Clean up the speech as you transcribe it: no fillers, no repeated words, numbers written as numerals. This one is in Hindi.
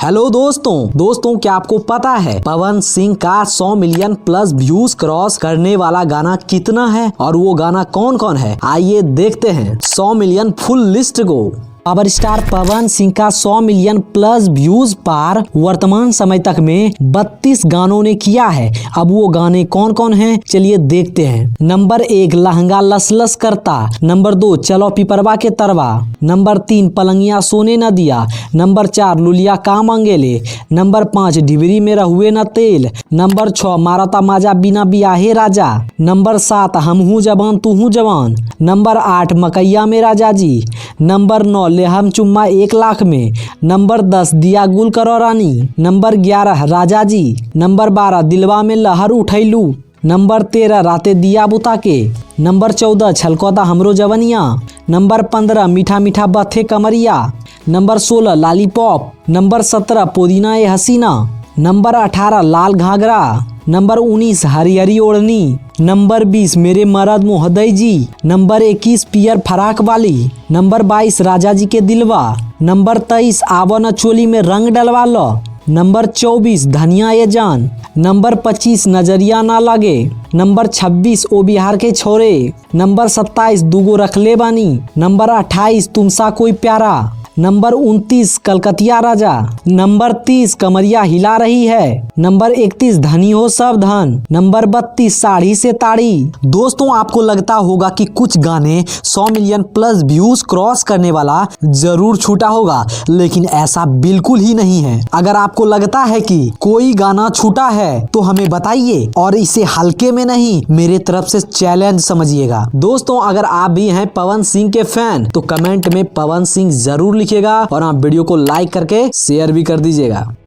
हेलो दोस्तों क्या आपको पता है पवन सिंह का 100 मिलियन प्लस व्यूज क्रॉस करने वाला गाना कितना है और वो गाना कौन कौन है? आइए देखते हैं 100 मिलियन फुल लिस्ट को। पावर स्टार पवन सिंह का 100 मिलियन प्लस व्यूज पार वर्तमान समय तक में 32 गानों ने किया है। अब वो गाने कौन कौन हैं चलिए देखते हैं। नंबर 1 लहंगा लस लस करता। नंबर 2 चलो पिपरवा के तरवा। नंबर 3 पलंगिया सोने न दिया। नंबर 4 लुलिया का मंगेले। नंबर 5 डिबरी में रहुए न तेल। नंबर 6 मारता माजा बिना बियाहे राजा। नंबर 7 हम हूँ जवान तू हूँ जवान। नंबर 8 मकैया में राजा जी। नंबर 9 ले हम चुम्मा 1 लाख में। नंबर 10 दिया गुल करो रानी। नंबर 11 राजा जी। नंबर 12 दिलवा में लहर उठैलू। नंबर 13 राते दिया बुता के। नंबर 14 छलकौता हमरो जवनिया। नंबर 15 मीठा मीठा बथे कमरिया। Number 16 lollipop. नंबर 17 पुदीना ए हसीना। नंबर 18 लाल घाघरा। नंबर 19 हरी हरी ओढ़नी। नंबर 20 मेरे मरद मोहदई जी। नंबर 21 पियर फराक वाली। नंबर 22 राजा जी के दिलवा। नंबर 23 आवो न चोली में रंग डलवा लो। नंबर 24 धनिया ये जान। नंबर 25 नजरिया ना लगे। नंबर 26 ओ बिहार के छोरे। नंबर 27 दूगो रखले बानी। नंबर 28 तुमसा कोई प्यारा। नंबर 29 कलकतिया राजा। नंबर 30 कमरिया हिला रही है। नंबर 31 धनी हो सब धन। नंबर 32 साड़ी से ताड़ी। दोस्तों आपको लगता होगा कि कुछ गाने 100 मिलियन प्लस व्यूज क्रॉस करने वाला जरूर छूटा होगा, लेकिन ऐसा बिल्कुल ही नहीं है। अगर आपको लगता है कि कोई गाना छूटा है तो हमें बताइए और इसे हल्के में नहीं मेरे तरफ से चैलेंज समझिएगा। दोस्तों अगर आप भी हैं पवन सिंह के फैन तो कमेंट में पवन सिंह जरूर लिखिएगा और आप वीडियो को लाइक करके शेयर भी कर दीजिएगा।